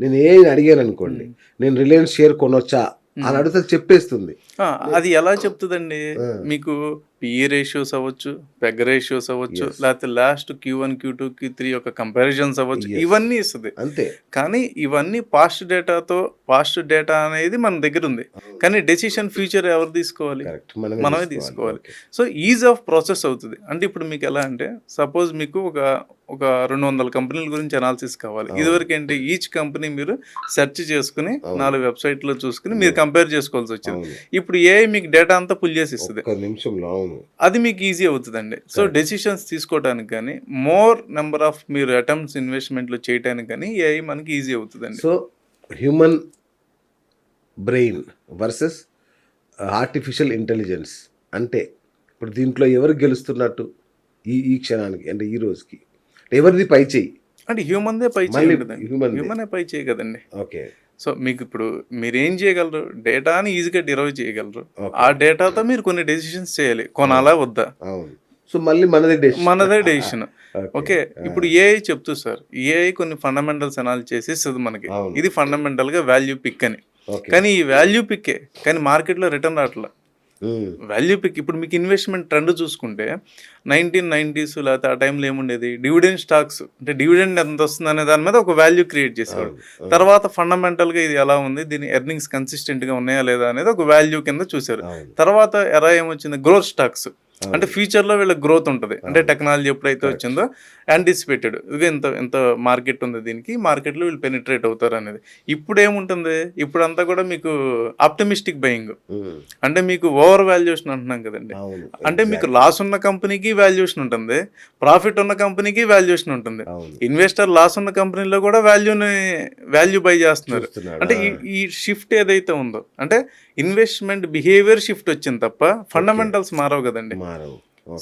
నేను ఏ అడిగాను అనుకోండి, నేను రిలయన్స్ షేర్ కొనొచ్చా అని అడిగితే చెప్పేస్తుంది. అది ఎలా చెప్తుందండి? మీకు పిఈ రేషియోస్ అవ్వచ్చు, పెగ్ రేషియోస్ అవ్వచ్చు, లేకపోతే లాస్ట్ Q1, Q2, Q3 యొక్క కంపారిజన్స్ అవ్వచ్చు, ఇవన్నీ ఇస్తుంది. అంతే. కానీ ఇవన్నీ పాస్ట్ డేటా అనేది మన దగ్గర ఉంది. కానీ డెసిషన్ ఫ్యూచర్ ఎవరు తీసుకోవాలి? మనమే తీసుకోవాలి. సో ఈజ్ ఆఫ్ ప్రాసెస్ అవుతుంది. అంటే ఇప్పుడు మీకు ఎలా అంటే సపోజ్ మీకు ఒక 200 కంపెనీల గురించి అనాలిసిస్ కావాలి. ఇదివరకు ఏంటి, ఈచ్ కంపెనీ మీరు సెర్చ్ చేసుకుని 4 వెబ్సైట్లో చూసుకుని మీరు కంపేర్ చేసుకోవాల్సి వచ్చింది. ఇప్పుడు ఏఐ మీకు డేటా అంతా పుల్ చేసి ఇస్తుంది. అది మీకు ఈజీ అవుతుందండి. సో డెసిషన్స్ తీసుకోవడానికి కానీ మోర్ నెంబర్ ఆఫ్ మీరు అటెంప్ట్స్ ఇన్వెస్ట్మెంట్లు చేయడానికి కానీ ఏఐ మనకి ఈజీ అవుతుందండి. So human brain versus artificial intelligence అంటే ఇప్పుడు దీంట్లో ఎవరు గెలుస్తున్నట్టు ఈ క్షణానికి, అంటే ఈ రోజుకి ఎవరిది పై చేయి? అంటే హ్యూమన్దే పై చేయి, హ్యూమనే పై చేయి కదండి. ఓకే. సో మీకు ఇప్పుడు మీరు ఏం చేయగలరు? డేటాని ఈజీగా డిరైవ్ చేయగలరు. ఆ డేటాతో మీరు కొన్ని డెసిషన్స్ చేయాలి, కొనాలా వద్దా. సో మళ్ళీ మనదే డెసిషన్. ఓకే. ఇప్పుడు ఏఐ చెప్తూ సార్, ఏఐ కొన్ని ఫండమెంటల్స్ అనాలిసిస్ చేసి ఇస్తుంది మనకి. ఇది ఫండమెంటల్ గా వాల్యూ పిక్ అని. కానీ ఈ వాల్యూ పిక్కే కానీ మార్కెట్లో రిటర్న్ రావట్లా. వాల్యూ పిక్ ఇప్పుడు మీకు ఇన్వెస్ట్మెంట్ ట్రెండ్ చూసుకుంటే 1990s లేకపోతే ఆ టైంలో ఏముండేది, డివిడెండ్ స్టాక్స్ అంటే డివిడెండ్ ఎంత వస్తుంది అనే దాని మీద ఒక వాల్యూ క్రియేట్ చేసేవాడు. తర్వాత ఫండమెంటల్గా ఇది ఎలా ఉంది, దీని ఎర్నింగ్స్ కన్సిస్టెంట్గా ఉన్నాయా లేదా అనేది ఒక వాల్యూ కింద చూశారు. తర్వాత ఎరా ఏమొచ్చింది, గ్రోత్ స్టాక్స్ అంటే ఫ్యూచర్లో వీళ్ళకి గ్రోత్ ఉంటుంది. అంటే టెక్నాలజీ ఎప్పుడైతే వచ్చిందో యాంటిసిపేటెడ్ ఇదిగా ఎంత మార్కెట్ ఉంది, దీనికి మార్కెట్లో వీళ్ళు పెనిట్రేట్ అవుతారు అనేది. ఇప్పుడు ఏముంటుంది, ఇప్పుడంతా కూడా మీకు ఆప్టమిస్టిక్ బయింగ్, అంటే మీకు ఓవర్ వాల్యుయేషన్ అంటున్నాం కదండి. అంటే మీకు లాస్ ఉన్న కంపెనీకి వాల్యుయేషన్ ఉంటుంది, ప్రాఫిట్ ఉన్న కంపెనీకి వాల్యుయేషన్ ఉంటుంది. ఇన్వెస్టర్ లాస్ ఉన్న కంపెనీలో కూడా వాల్యూ బై చేస్తున్నారు. అంటే ఈ షిఫ్ట్ ఏదైతే ఉందో అంటే ఇన్వెస్ట్మెంట్ బిహేవియర్ షిఫ్ట్ వచ్చింది తప్ప ఫండమెంటల్స్ మారవు కదండి.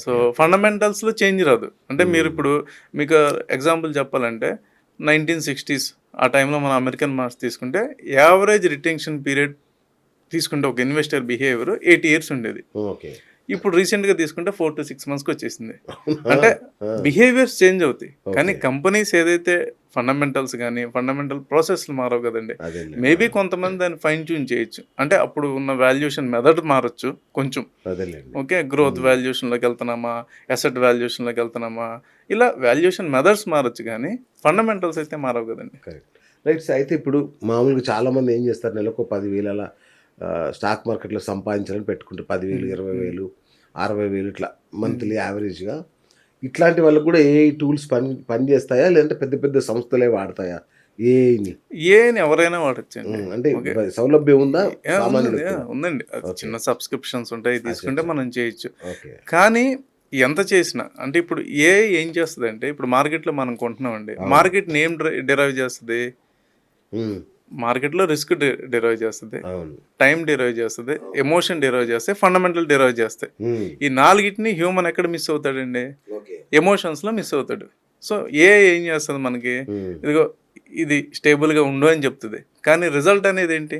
సో ఫండమెంటల్స్లో చేంజ్ రాదు. అంటే మీరు ఇప్పుడు మీకు ఎగ్జాంపుల్ చెప్పాలంటే 1960s ఆ టైంలో మన అమెరికన్ మార్క్స్ తీసుకుంటే యావరేజ్ రిటెన్షన్ పీరియడ్ తీసుకుంటే ఒక ఇన్వెస్టర్ బిహేవియర్ 8 years ఉండేది. ఇప్పుడు రీసెంట్గా తీసుకుంటే 4 to 6 monthsకి వచ్చేసింది. అంటే బిహేవియర్స్ చేంజ్ అవుతాయి కానీ కంపెనీస్ ఏదైతే ఫండమెంటల్స్ కానీ ఫండమెంటల్ ప్రాసెస్లు మారవు కదండి. మేబీ కొంతమంది దాన్ని ఫైన్ ట్యూన్ చేయొచ్చు. అంటే అప్పుడు ఉన్న వాల్యుయేషన్ మెథడ్ మారచ్చు కొంచెం. ఓకే, గ్రోత్ వాల్యుయేషన్లోకి వెళ్తున్నామా, అసెట్ వాల్యుయేషన్లోకి వెళ్తున్నామా, ఇలా వాల్యుయేషన్ మెథడ్స్ మారచ్చు కానీ ఫండమెంటల్స్ అయితే మారవు కదండి. రైట్. అయితే ఇప్పుడు మామూలుగా చాలామంది ఏం చేస్తారు, నెలకు 10,000 అలా స్టాక్ మార్కెట్లో సంపాదించాలని పెట్టుకుంటారు. 10,000, 20,000, 60,000 ఇట్లా మంత్లీ యావరేజ్గా. ఇట్లాంటి వాళ్ళకి కూడా ఏఐ టూల్స్ పని చేస్తాయా, లేదంటే పెద్ద పెద్ద సంస్థలే వాడతాయా ఏఐని? ఎవరైనా వాడచ్చండి. అంటే సౌలభ్యం ఉందా? ఉందండి. చిన్న సబ్స్క్రిప్షన్స్ ఉంటాయి, తీసుకుంటే మనం చేయొచ్చు. కానీ ఎంత చేసినా అంటే ఇప్పుడు ఏఐ ఏం చేస్తుంది అంటే ఇప్పుడు మార్కెట్లో మనం కొంటున్నామండి, మార్కెట్ని ఏం డిరైవ్ చేస్తుంది, మార్కెట్లో రిస్క్ డిరైవ్ చేస్తుంది, టైం డిరైవ్ చేస్తుంది, ఎమోషన్ డిరైవ్ చేస్తాయి, ఫండమెంటల్ డిరైవ్ చేస్తాయి. ఈ 4టిని హ్యూమన్ ఎక్కడ మిస్ అవుతాడండి, ఎమోషన్స్లో మిస్ అవుతాడు. సో ఏం చేస్తుంది మనకి, ఇదిగో ఇది స్టేబుల్గా ఉండు అని చెప్తుంది. కానీ రిజల్ట్ అనేది ఏంటి,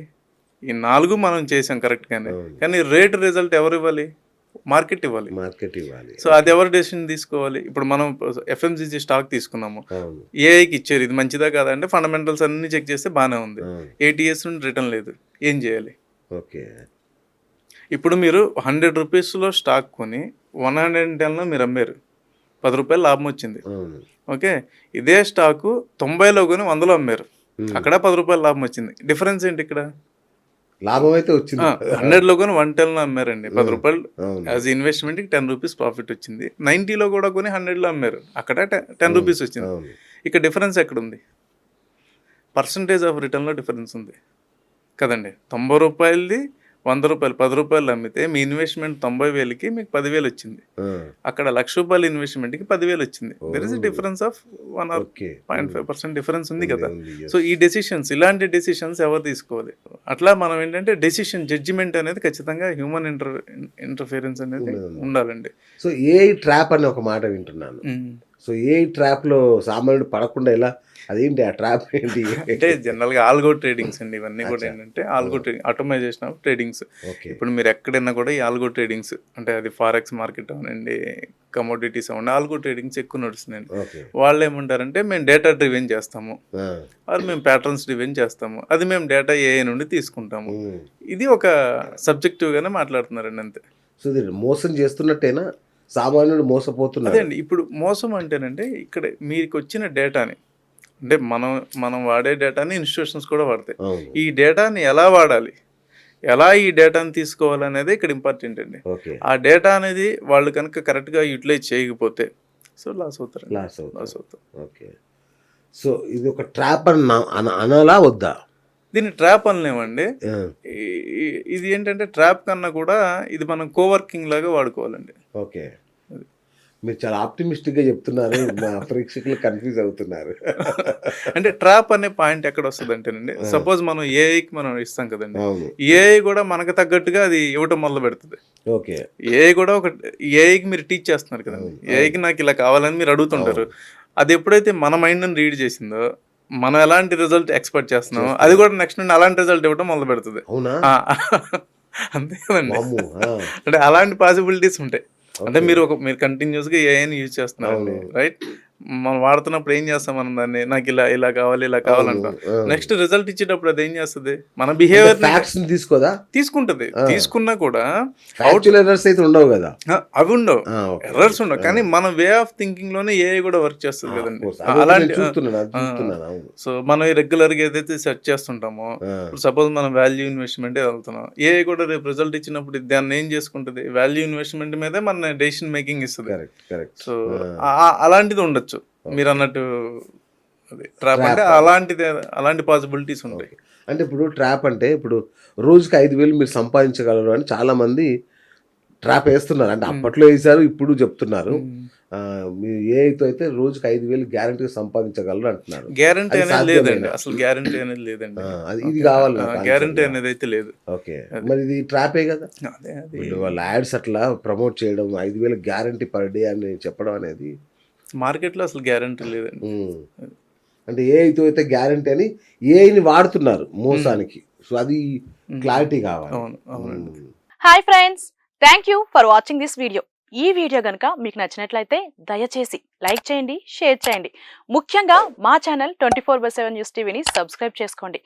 ఈ 4 మనం చేసాం కరెక్ట్గానే, కానీ రేట్ రిజల్ట్ ఎవరు ఇవ్వాలి, మార్కెట్ ఇవ్వాలి. సో అది ఎవరు డెసిషన్ తీసుకోవాలి. ఇప్పుడు మనం ఎఫ్ఎంసీజీ స్టాక్ తీసుకున్నాము, ఏఐకి ఇచ్చారు, ఇది మంచిదా కాదా అంటే ఫండమెంటల్స్ అన్ని చెక్ చేస్తే బాగానే ఉంది, 8 years నుండి రిటర్న్ లేదు, ఏం చేయాలి? ఇప్పుడు మీరు 100 rupeesలో స్టాక్ కొని 110లో మీరు అమ్మారు, 10 రూపాయలు లాభం వచ్చింది. ఓకే, ఇదే స్టాకు 90లో కొని 100లో అమ్మారు, అక్కడ 10 రూపాయలు లాభం వచ్చింది. డిఫరెన్స్ ఏంటి ఇక్కడ? లాభం అయితే వచ్చింది. 100లో కొని 110లో అమ్మారండి, 10 రూపాయలు యాజ్ ఇన్వెస్ట్మెంట్కి 10 rupees ప్రాఫిట్ వచ్చింది. 90లో కూడా కొని 100లో అమ్మారు, అక్కడ 10 rupees వచ్చింది. ఇక డిఫరెన్స్ ఎక్కడుంది? పర్సంటేజ్ ఆఫ్ రిటర్న్లో డిఫరెన్స్ ఉంది కదండి. 90 రూపాయలది 100 రూపాయలు 10 రూపాయలు అమ్మితే మీ ఇన్వెస్ట్మెంట్ 90,000కి మీకు 10,000 వచ్చింది. అక్కడ 1,00,000 రూపాయలు ఇన్వెస్ట్మెంట్కి 10,000 వచ్చింది. There is difference of 1 or 0.5% difference ఉంది కదా. సో ఈ డెసిషన్స్, ఇలాంటి డెసిషన్స్ ఎవరు తీసుకోవాలి? అట్లా మనం ఏంటంటే డెసిషన్ జడ్జిమెంట్ అనేది ఖచ్చితంగా హ్యూమన్ ఇంటర్ఫిరెన్స్ అనేది ఉండాలండి. సో ఏఐ ట్రాప్ అని ఒక మాట వింటున్నాను. సో ఏఐ ట్రాప్లో సామాన్యుడు పడకుండా ఎలా అదేంటి ఆ ట్రాప్ ఏంటి? అంటే జనరల్గా ఆల్గో ట్రేడింగ్స్ అండి ఇవన్నీ కూడా ఏంటంటే algo trading ఆటోమైజేషన్ of tradings. Okay. ఇప్పుడు మీరు ఎక్కడైనా కూడా ఈ ఆల్గో ట్రేడింగ్స్ అంటే అది ఫారెక్స్ మార్కెట్ అవనండి, కమోడిటీస్ అవ్వండి, ఆల్గో ట్రేడింగ్స్ ఎక్కువ నడుస్తున్నాయండి. ఓకే. వాళ్ళు ఏమంటారంటే మేము డేటా డ్రివెన్ చేస్తాము, ఆ. అది మేము ప్యాటర్న్స్ డ్రివెన్ చేస్తాము, అది మేము డేటా ఏఐ నుండి తీసుకుంటాము. ఉమ్. ఇది ఒక సబ్జెక్టివ్గానే మాట్లాడుతున్నారండి అంతే. సో ఇది మోసం చేస్తున్నట్టేనా? సామాన్యుడు మోసపోతున్నాడు. అదే అండి, ఇప్పుడు మోసం అంటేనంటే ఇక్కడ మీకు వచ్చిన డేటాని అంటే మనం వాడే డేటాని ఇన్స్టిట్యూషన్స్ కూడా వాడతాయి. అవును. ఈ డేటాని ఎలా వాడాలి, ఎలా ఈ డేటాని తీసుకోవాలనేది ఇక్కడ ఇంపార్టెంట్ అండి. ఓకే. ఆ డేటా అనేది వాళ్ళు కనుక కరెక్ట్గా యూటిలైజ్ చేయకపోతే సో లాస్ అవుతారు. లాస్ అవుతారు. లాస్ అవుతారు. ఓకే. సో ఇది ఒక ట్రాప్ అని అనాలా వద్దా? దీన్ని ట్రాప్ అనలేమండి. ఆ. ఇది ఏంటంటే ట్రాప్ కన్నా కూడా ఇది మనం కోవర్కింగ్ లాగా వాడుకోవాలండి. ఓకే. మీరు చాలా ఆప్టిమిస్టిక్గా చెప్తున్నారు, మా ప్రేక్షకులు కన్ఫ్యూజ్ అవుతున్నారు. అంటే ట్రాప్ అనే పాయింట్ ఎక్కడ వస్తుంది అంటేనండి, సపోజ్ మనం ఏఐకి మనం ఇస్తాం కదండి, అవును. ఏఐ కూడా మనకు తగ్గట్టుగా అది ఇవ్వటం మొదలు పెడుతుంది. ఓకే. ఏఐ కూడా ఒక ఏఐకి మీరు టీచ్ చేస్తున్నారు కదండి, ఏఐకి నాకు ఇలా కావాలని మీరు అడుగుతుంటారు. అది ఎప్పుడైతే మన మైండ్ని రీడ్ చేసిందో, మనం ఎలాంటి రిజల్ట్ ఎక్స్పెక్ట్ చేస్తున్నామో అది కూడా నెక్స్ట్ నుండి అలాంటి రిజల్ట్ ఇవ్వడం మొదలు పెడుతుంది. అవునా? అంతే కదండి. వామ్మో. ఆ. అంటే అలాంటి పాసిబిలిటీస్ ఉంటాయి. అంటే మీరు కంటిన్యూస్గా ఏఐని యూజ్ చేస్తున్నారండి, రైట్? మనం వాడుతున్నప్పుడు ఏం చేస్తాం, మనం దాన్ని నాకు ఇలా కావాలి ఇలా కావాలంటాం. నెక్స్ట్ రిజల్ట్ ఇచ్చేటప్పుడు అది ఏం చేస్తుంది, మన బిహేవియర్ ఫ్యాక్ట్స్ తీసుకోదా? తీసుకుంటది. తీసుకున్నా కూడా ఫ్యాక్చువల్ ఎర్రర్స్ అయితే ఉండవు కదా? అవి ఉండవు, ఆ, ఓకే. ఎర్రర్స్ ఉండవు. కానీ మన వే ఆఫ్ థింకింగ్ లోనే ఏఐ కూడా వర్క్ చేస్తుంది కదండి. అది అలాంటి నేను చూస్తున్నాను. అవును. సో మనం రెగ్యులర్ గా ఏదైతే సెర్చ్ చేస్తుంటామో, ఇప్పుడు సపోజ్ మనం వాల్యూ ఇన్వెస్ట్మెంట్ వెళ్తున్నాం, ఏఐ కూడా రేపు రిజల్ట్ ఇచ్చినప్పుడు దాన్ని ఏం చేసుకుంటుంది, వాల్యూ ఇన్వెస్ట్మెంట్ మీదే మన డెసిషన్ మేకింగ్ ఇస్తుంది. Correct, correct. సో అలాంటిది ఉండొచ్చు మీరు అన్నట్టు. అది ట్రాప్ అంటే అలాంటి పాసిబిలిటీస్ ఉంటాయి. అంటే ఇప్పుడు ట్రాప్ అంటే ఇప్పుడు రోజుకి 5,000 మీరు సంపాదించగలరు అని చాలా మంది ట్రాప్ వేస్తున్నారు. అంటే అప్పట్లో వేసారు, ఇప్పుడు చెప్తున్నారు. మీరు ఏఐతో అయితే రోజుకి 5,000 గ్యారంటీగా సంపాదించగలరు అంటున్నారు. గ్యారంటీ అది అనేది లేదండి, సాధ్యమేనా? అసలు గ్యారంటీ అనేది లేదండి. అది ఇది కావాలి నాకు గ్యారంటీ answer. అనేది అయితే లేదు. ఓకే. మరి ఇది ట్రాపే కదా? అదే అది వీళ్ళు వాళ్ళ యాడ్స్ అట్లా ప్రమోట్ చేయడం, 5,000 గ్యారంటీ పర్ డే అని చెప్పడం అనేది మార్కెట్లో అసలు గ్యారంటీ లేదండి. అంటే ఏఐతో అయితే గ్యారంటీ అని ఏఐని వాడుతున్నారు మోసానికి. సో అది క్లారిటీ కావాలి. అవును, అవునండి. Hi friends, thank you for watching this video. ఈ వీడియో గనుక మీకు నచ్చినట్లయితే దయచేసి లైక్ చేయండి, షేర్ చేయండి. ముఖ్యంగా మా ఛానల్ 24/7 న్యూస్ టీవీని సబ్స్క్రైబ్ చేసుకోండి.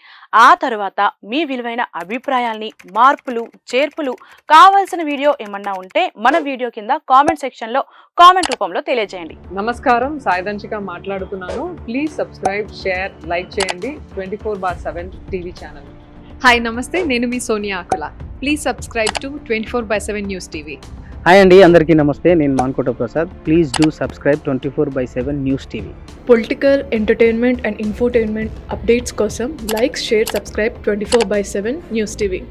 ఆ తర్వాత మీ విలువైన అభిప్రాయాల్ని, మార్పులు, చేర్పులు, కావాల్సిన వీడియో ఏమన్నా ఉంటే మన వీడియో కింద కామెంట్ సెక్షన్లో కామెంట్ రూపంలో తెలియజేయండి. నమస్కారం, సాయిదంచిక మాట్లాడుతున్నాను. ప్లీజ్ సబ్స్క్రైబ్, షేర్, లైక్ చేయండి 24/7 టీవీ ఛానల్. హాయ్ నమస్తే, నేను మీ Sonia Akula. Please subscribe to 24/7 news TV. Hi అండి, అందరికీ నమస్తే. నేను Mankota Prasad. Please do subscribe 24/7 news TV. Political, entertainment and infotainment updates కోసం like, share, subscribe 24/7 news TV.